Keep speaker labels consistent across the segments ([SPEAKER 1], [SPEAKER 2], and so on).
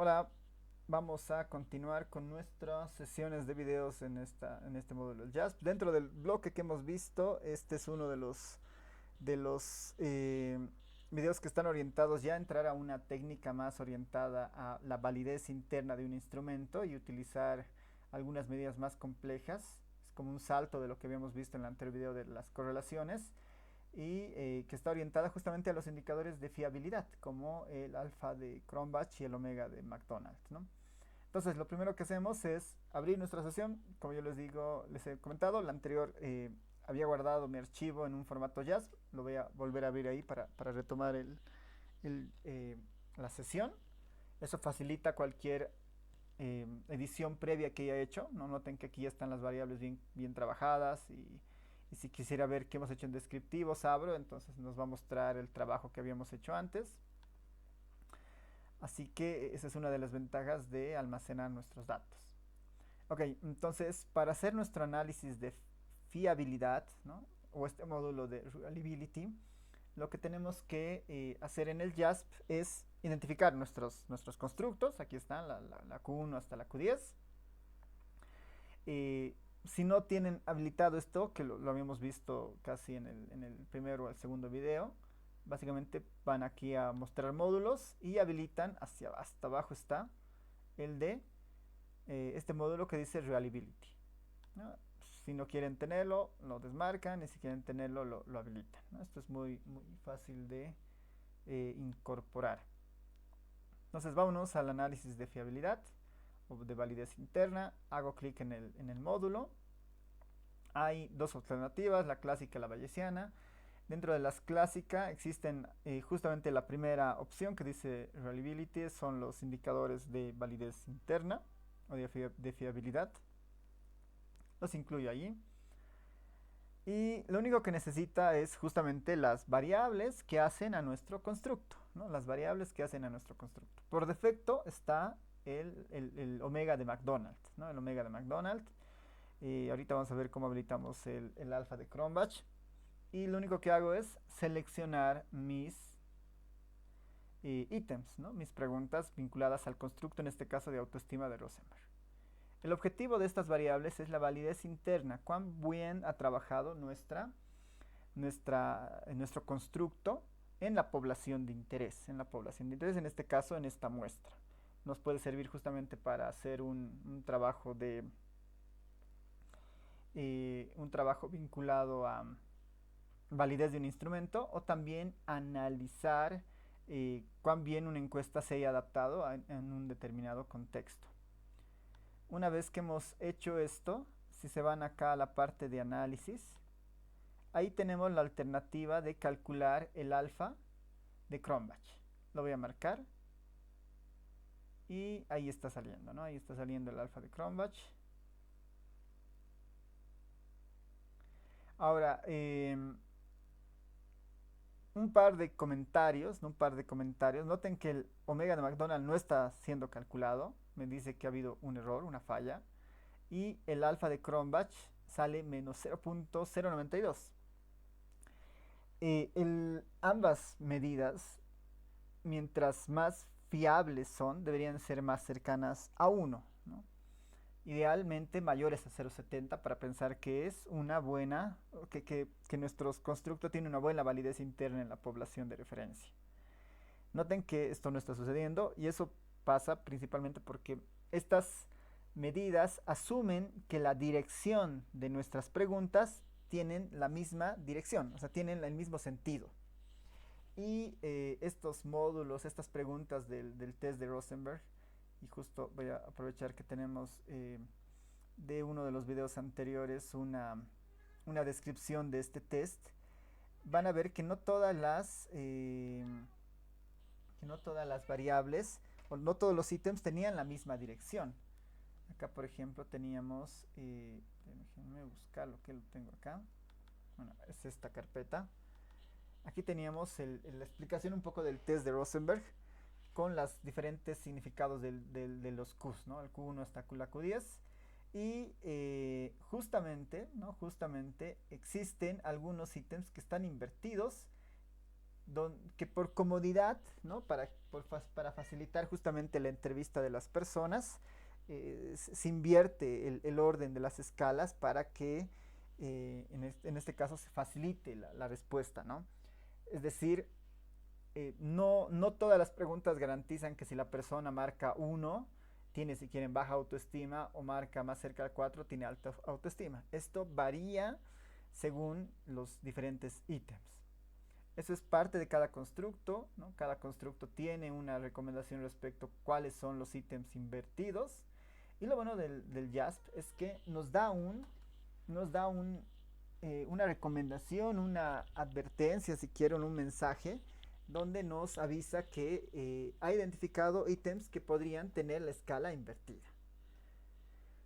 [SPEAKER 1] Hola, vamos a continuar con nuestras sesiones de videos en este módulo del JASP. Dentro del bloque que hemos visto, este es uno de los videos que están orientados ya a entrar a una técnica más orientada a la validez interna de un instrumento y utilizar algunas medidas más complejas. Es como un salto de lo que habíamos visto en el anterior video de las correlaciones y que está orientada justamente a los indicadores de fiabilidad, como el alfa de Cronbach y el omega de McDonald, ¿no? Entonces, lo primero que hacemos es abrir nuestra sesión. Como yo les digo, les he comentado, la anterior había guardado mi archivo en un formato JASP. Lo voy a volver a abrir ahí para retomar el, eh, la sesión. Eso facilita cualquier edición previa que haya hecho. No noten que aquí ya están las variables bien trabajadas y si quisiera ver qué hemos hecho en descriptivos, abro, entonces nos va a mostrar el trabajo que habíamos hecho antes. Así que esa es una de las ventajas de almacenar nuestros datos. Ok, entonces para hacer nuestro análisis de fiabilidad, ¿no? O este módulo de reliability, lo que tenemos que hacer en el JASP es identificar nuestros constructos. Aquí están la Q1 hasta la Q10. Si no tienen habilitado esto, que lo habíamos visto casi en el primero o el segundo video, básicamente van aquí a mostrar módulos y habilitan hasta abajo está el de este módulo que dice Reliability, ¿no? Si no quieren tenerlo, lo desmarcan y si quieren tenerlo, lo habilitan, ¿no? Esto es muy fácil de incorporar. Entonces vámonos al análisis de fiabilidad o de validez interna. Hago clic en el módulo. Hay dos alternativas, la clásica y la bayesiana. Dentro de las clásicas existen justamente la primera opción que dice Reliability, son los indicadores de validez interna o de fiabilidad. Los incluyo allí. Y lo único que necesita es justamente las variables que hacen a nuestro constructo, ¿no? Las variables que hacen a nuestro constructo. Por defecto está el omega de McDonald, ¿no? El omega de McDonald. Y ahorita vamos a ver cómo habilitamos el alfa de Cronbach. Y lo único que hago es seleccionar mis ítems, ¿no? Mis preguntas vinculadas al constructo, en este caso de autoestima de Rosenberg. El objetivo de estas variables es la validez interna, cuán bien ha trabajado nuestro constructo en la población de interés, en este caso en esta muestra. Nos puede servir justamente para hacer un trabajo un trabajo vinculado a validez de un instrumento o también analizar cuán bien una encuesta se haya adaptado en un determinado contexto. Una vez que hemos hecho esto, si se van acá a la parte de análisis, ahí tenemos la alternativa de calcular el alfa de Cronbach. Lo voy a marcar y ahí está saliendo, ¿no? Ahí está saliendo el alfa de Cronbach. Ahora, un par de comentarios, ¿no? Un par de comentarios. Noten que el omega de McDonald no está siendo calculado. Me dice que ha habido un error, una falla. Y el alfa de Cronbach sale menos 0.092. Ambas medidas, mientras más fiables son, deberían ser más cercanas a uno, ¿no? Idealmente mayores a 0.70 para pensar que es una buena, que nuestro constructo tiene una buena validez interna en la población de referencia. Noten que esto no está sucediendo y eso pasa principalmente porque estas medidas asumen que la dirección de nuestras preguntas tienen la misma dirección, o sea, tienen el mismo sentido. Y estos módulos, estas preguntas del test de Rosenberg, y justo voy a aprovechar que tenemos de uno de los videos anteriores una descripción de este test, van a ver que no todas las variables o no todos los ítems tenían la misma dirección. Acá, por ejemplo, teníamos, déjenme buscar lo que lo tengo acá. Bueno, es esta carpeta. Aquí teníamos la explicación un poco del test de Rosenberg con los diferentes significados de los Qs, ¿no? El Q1 hasta la Q10. Y justamente, ¿no? Justamente existen algunos ítems que están invertidos que por comodidad, ¿no? Para facilitar justamente la entrevista de las personas, se invierte el orden de las escalas para que en este caso se facilite la respuesta, ¿no? Es decir, no todas las preguntas garantizan que si la persona marca uno tiene, si quieren, baja autoestima o marca más cerca del 4 tiene alta autoestima. Esto varía según los diferentes ítems. Eso es parte de cada constructo, ¿no? Cada constructo tiene una recomendación respecto a cuáles son los ítems invertidos. Y lo bueno del JASP es que nos da una recomendación, una advertencia, si quieren, un mensaje, donde nos avisa que ha identificado ítems que podrían tener la escala invertida,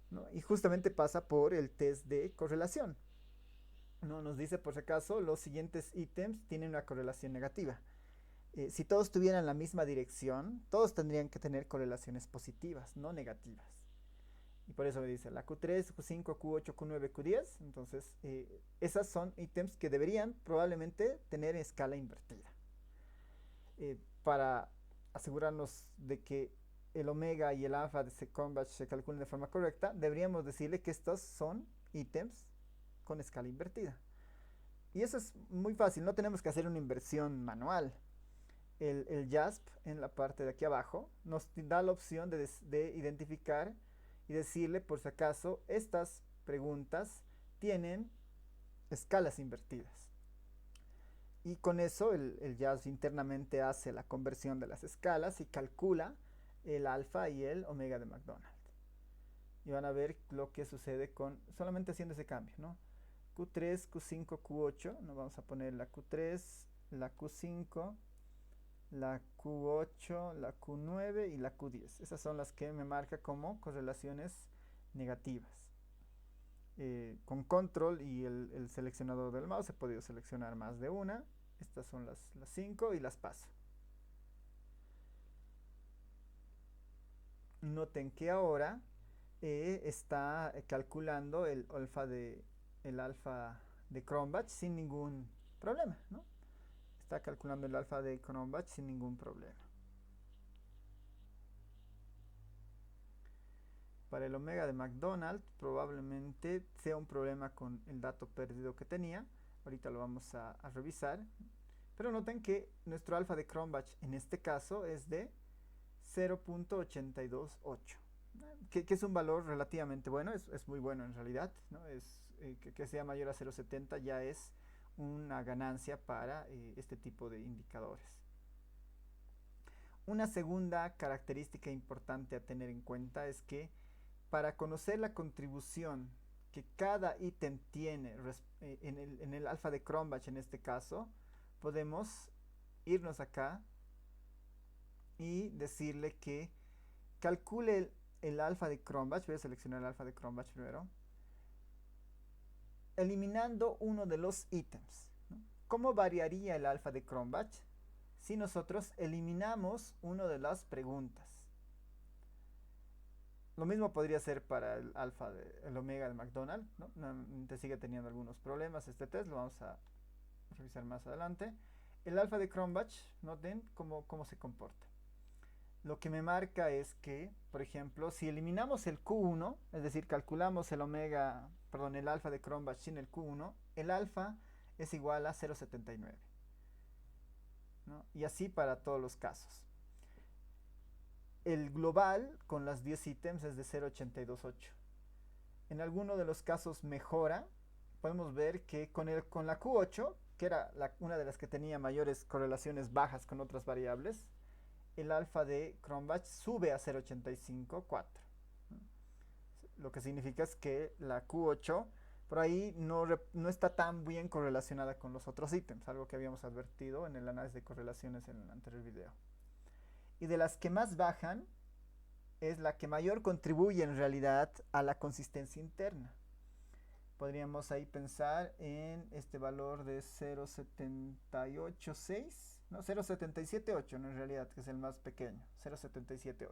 [SPEAKER 1] ¿no? Y justamente pasa por el test de correlación. ¿No? Nos dice, por si acaso, los siguientes ítems tienen una correlación negativa. Si todos tuvieran la misma dirección, todos tendrían que tener correlaciones positivas, no negativas. Y por eso me dice la Q3, Q5, Q8, Q9, Q10. Entonces, esas son ítems que deberían probablemente tener escala invertida. Para asegurarnos de que el omega y el alfa de Cronbach se calculen de forma correcta, deberíamos decirle que estos son ítems con escala invertida. Y eso es muy fácil, no tenemos que hacer una inversión manual. El JASP en la parte de aquí abajo nos da la opción de identificar y decirle, por si acaso, estas preguntas tienen escalas invertidas. Y con eso el JASP internamente hace la conversión de las escalas y calcula el alfa y el omega de McDonald. Y van a ver lo que sucede con solamente haciendo ese cambio, ¿no? Q3, Q5, Q8, nos vamos a poner la Q3, la Q5, la Q8, la Q9 y la Q10. Esas son las que me marca como correlaciones negativas. Con control y el seleccionador del mouse he podido seleccionar más de una. Estas son las 5 y las paso. Noten que ahora está calculando el alfa de Cronbach sin ningún problema, ¿no? Está calculando el alfa de Cronbach sin ningún problema. Para el omega de McDonald probablemente sea un problema con el dato perdido que tenía. Ahorita lo vamos a revisar. Pero noten que nuestro alfa de Cronbach en este caso es de 0.828. Que es un valor relativamente bueno, es muy bueno en realidad, ¿no? Que sea mayor a 0.70 ya es una ganancia para este tipo de indicadores. Una segunda característica importante a tener en cuenta es que para conocer la contribución que cada ítem tiene en el alfa de Cronbach en este caso, podemos irnos acá y decirle que calcule el alfa de Cronbach. Voy a seleccionar el alfa de Cronbach primero, eliminando uno de los ítems, ¿no? ¿Cómo variaría el alfa de Cronbach si nosotros eliminamos una de las preguntas? Lo mismo podría ser para el alfa el omega de McDonald, ¿no? Te sigue teniendo algunos problemas este test, lo vamos a revisar más adelante. El alfa de Cronbach, noten cómo se comporta. Lo que me marca es que, por ejemplo, si eliminamos el Q1, es decir, calculamos el alfa de Cronbach sin el Q1, el alfa es igual a 0.79, ¿no? Y así para todos los casos. El global con las 10 ítems es de 0.828. En alguno de los casos mejora. Podemos ver que con la Q8, que era una de las que tenía mayores correlaciones bajas con otras variables, el alfa de Cronbach sube a 0.854. Lo que significa es que la Q8 por ahí no está tan bien correlacionada con los otros ítems, algo que habíamos advertido en el análisis de correlaciones en el anterior video. Y de las que más bajan, es la que mayor contribuye en realidad a la consistencia interna. Podríamos ahí pensar en este valor de 0.786, no, 0.778 ¿no? En realidad, que es el más pequeño, 0.778.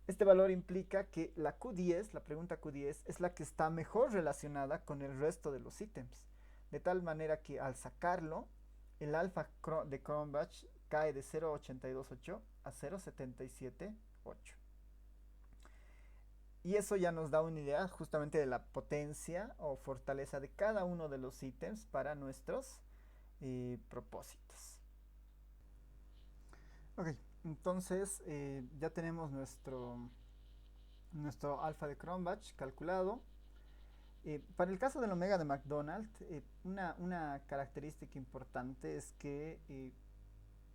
[SPEAKER 1] Este valor implica que la Q10, la pregunta Q10, es la que está mejor relacionada con el resto de los ítems. De tal manera que al sacarlo, el alfa de Cronbach cae de 0,828 a 0,778. Y eso ya nos da una idea justamente de la potencia o fortaleza de cada uno de los ítems para nuestros propósitos. Ok, entonces ya tenemos nuestro alfa de Cronbach calculado. Para el caso del omega de McDonald, una característica importante es que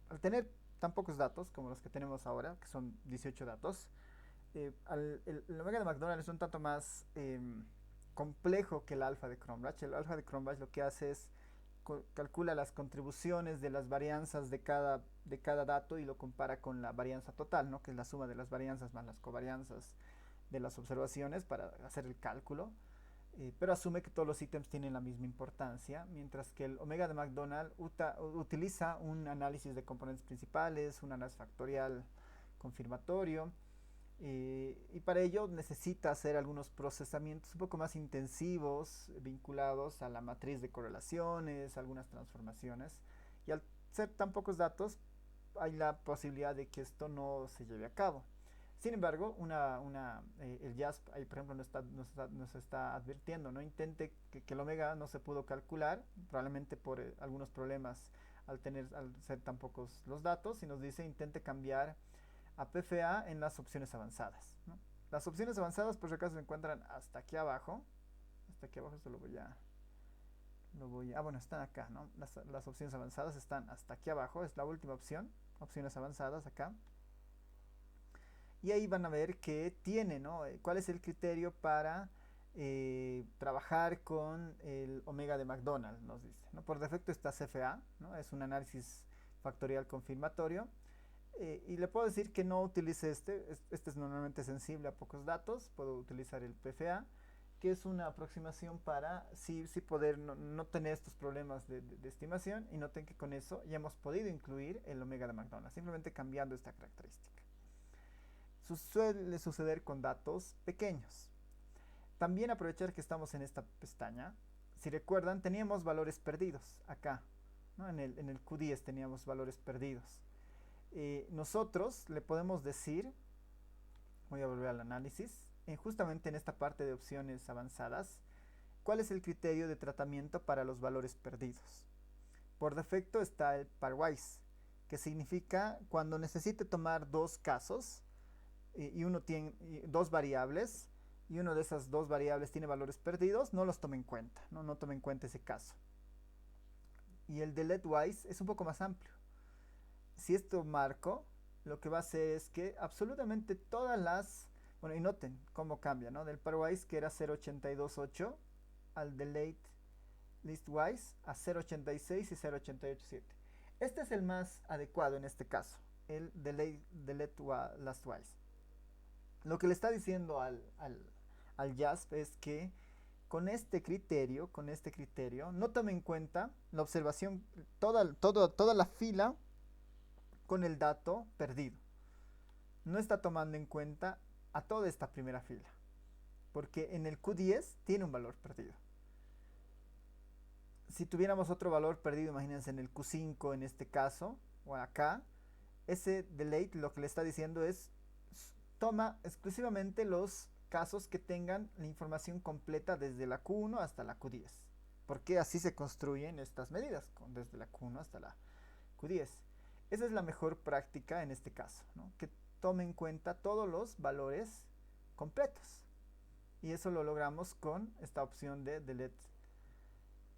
[SPEAKER 1] al tener tan pocos datos como los que tenemos ahora, que son 18 datos, el omega de McDonald es un tanto más complejo que el alfa de Cronbach. El alfa de Cronbach lo que hace es calcula las contribuciones de las varianzas de cada dato y lo compara con la varianza total, ¿no? Que es la suma de las varianzas más las covarianzas de las observaciones para hacer el cálculo. Pero asume que todos los ítems tienen la misma importancia, mientras que el omega de McDonald utiliza un análisis de componentes principales, un análisis factorial confirmatorio, y para ello necesita hacer algunos procesamientos un poco más intensivos vinculados a la matriz de correlaciones, algunas transformaciones. Y al ser tan pocos datos, hay la posibilidad de que esto no se lleve a cabo. Sin embargo, el JASP ahí, por ejemplo, nos está advirtiendo, no intente que el omega no se pudo calcular, probablemente por algunos problemas al ser tan pocos los datos, y nos dice intente cambiar a PFA en las opciones avanzadas, ¿no? Las opciones avanzadas, por si acaso, se encuentran hasta aquí abajo. Hasta aquí abajo, esto bueno, están acá, ¿no? Las opciones avanzadas están hasta aquí abajo, es la última opción, opciones avanzadas acá. Y ahí van a ver que tiene, ¿no? ¿Cuál es el criterio para trabajar con el omega de McDonald? Nos dice, ¿no? Por defecto está CFA, ¿no? Es un análisis factorial confirmatorio. Y le puedo decir que no utilice este es normalmente sensible a pocos datos, puedo utilizar el PFA, que es una aproximación para sí poder no tener estos problemas de estimación, y noten que con eso ya hemos podido incluir el omega de McDonald, simplemente cambiando esta característica. Suele suceder con datos pequeños. También aprovechar que estamos en esta pestaña, si recuerdan teníamos valores perdidos acá, ¿no? En el Q10 teníamos valores perdidos. Nosotros le podemos decir, voy a volver al análisis, justamente en esta parte de opciones avanzadas, cuál es el criterio de tratamiento para los valores perdidos. Por defecto está el pairwise, que significa cuando necesite tomar dos casos y uno tiene dos variables, y uno de esas dos variables tiene valores perdidos, no los tome en cuenta, no tome en cuenta ese caso. Y el deletewise es un poco más amplio. Si esto marco, lo que va a hacer es que absolutamente todas bueno, y noten cómo cambia, ¿no? Del pairwise, que era 0.828, al delete listwise a 0.86 y 0.887. Este es el más adecuado en este caso, el delete lastwise. Lo que le está diciendo al JASP es que con este criterio, no tome en cuenta la observación, toda la fila con el dato perdido. No está tomando en cuenta a toda esta primera fila, porque en el Q10 tiene un valor perdido. Si tuviéramos otro valor perdido, imagínense en el Q5 en este caso, o acá, ese delete lo que le está diciendo es toma exclusivamente los casos que tengan la información completa desde la Q1 hasta la Q10, porque así se construyen estas medidas, desde la Q1 hasta la Q10. Esa es la mejor práctica en este caso, ¿no? Que tome en cuenta todos los valores completos. Y eso lo logramos con esta opción de delete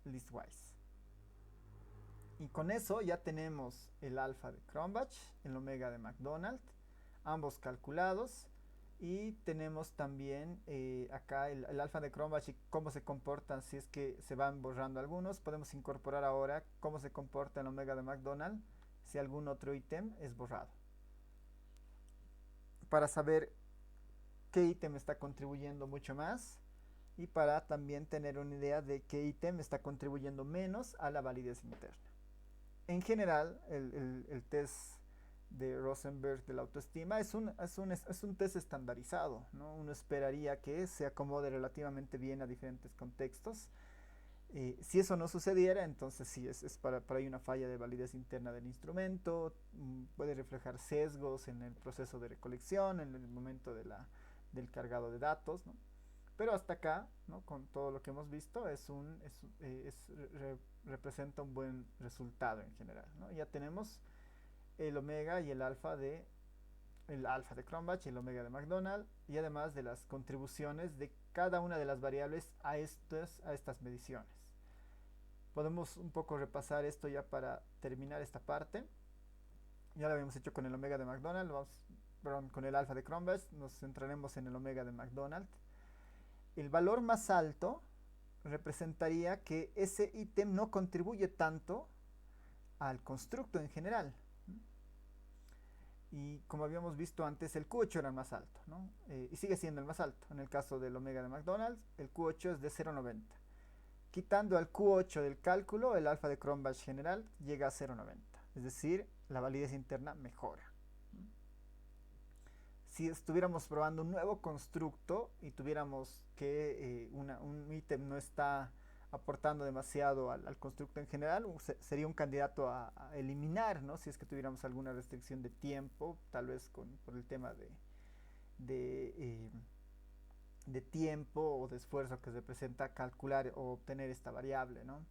[SPEAKER 1] listwise. Y con eso ya tenemos el alfa de Cronbach, el omega de McDonald, ambos calculados. Y tenemos también acá el alfa de Cronbach y cómo se comportan si es que se van borrando algunos. Podemos incorporar ahora cómo se comporta el omega de McDonald si algún otro ítem es borrado, para saber qué ítem está contribuyendo mucho más y para también tener una idea de qué ítem está contribuyendo menos a la validez interna. En general, el test de Rosenberg de la autoestima es un test estandarizado, ¿no? Uno esperaría que se acomode relativamente bien a diferentes contextos. Si eso no sucediera, entonces sí, es para ahí una falla de validez interna del instrumento, puede reflejar sesgos en el proceso de recolección, en el momento del cargado de datos, ¿no? Pero hasta acá, ¿no? Con todo lo que hemos visto, representa un buen resultado en general, ¿no? Ya tenemos el omega y el alfa de Cronbach y el omega de McDonald, y además de las contribuciones de cada una de las variables a estas mediciones. Podemos un poco repasar esto ya para terminar esta parte. Ya lo habíamos hecho con el omega de McDonald, perdón, con el alfa de Cronbach, nos centraremos en el omega de McDonald. El valor más alto representaría que ese ítem no contribuye tanto al constructo en general. Y como habíamos visto antes, el Q8 era el más alto, ¿no? Y sigue siendo el más alto. En el caso del omega de McDonald's, el Q8 es de 0,90. Quitando al Q8 del cálculo, el alfa de Cronbach general llega a 0,90. Es decir, la validez interna mejora. Si estuviéramos probando un nuevo constructo y tuviéramos que un ítem no está aportando demasiado al constructo en general, sería un candidato a eliminar, ¿no? Si es que tuviéramos alguna restricción de tiempo, tal vez por el tema de, eh, de tiempo o de esfuerzo que representa calcular o obtener esta variable, ¿no?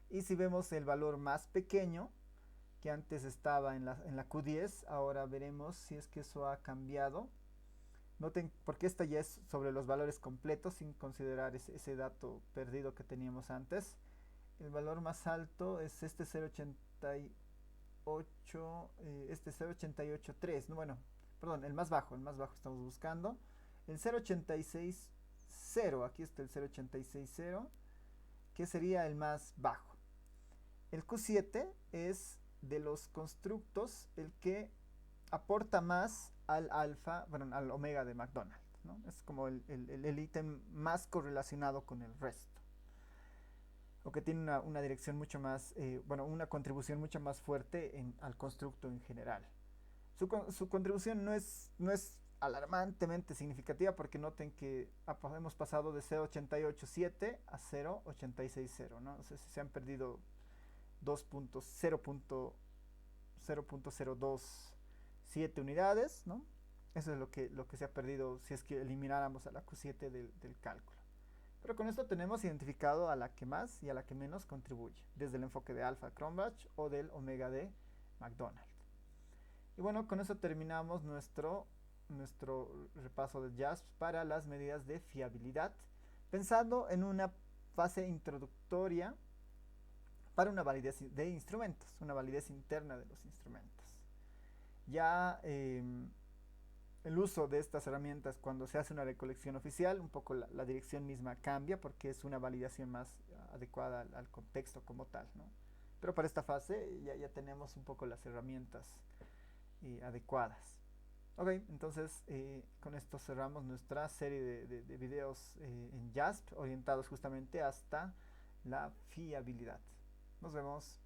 [SPEAKER 1] Y si vemos el valor más pequeño, que antes estaba en la Q10, ahora veremos si es que eso ha cambiado. Noten, porque esta ya es sobre los valores completos sin considerar ese dato perdido que teníamos antes. El valor más alto es este 0,88, este 0,883, no, bueno, perdón, el más bajo estamos buscando. El 0,860, aquí está el 0,860, que sería el más bajo. El Q7 es de los constructos el que aporta más al alfa, bueno, al omega de McDonald's, ¿no? Es como el ítem más correlacionado con el resto. O que tiene una dirección mucho más, bueno, una contribución mucho más fuerte al constructo en general. Su contribución no es alarmantemente significativa porque noten que hemos pasado de 0,887 a 0,860, ¿no? O sea, se han perdido 2.0.027 unidades, ¿no? Eso es lo que se ha perdido si es que elimináramos a la Q7 del cálculo. Pero con esto tenemos identificado a la que más y a la que menos contribuye, desde el enfoque de alfa Cronbach o del omega de McDonald. Y bueno, con eso terminamos nuestro repaso de JASP para las medidas de fiabilidad, pensando en una fase introductoria para una validez de instrumentos, una validez interna de los instrumentos. Ya el uso de estas herramientas cuando se hace una recolección oficial, un poco la dirección misma cambia porque es una validación más adecuada al contexto como tal, ¿no? Pero para esta fase ya tenemos un poco las herramientas adecuadas. Ok, entonces con esto cerramos nuestra serie de videos en JASP orientados justamente hasta la fiabilidad. Nos vemos.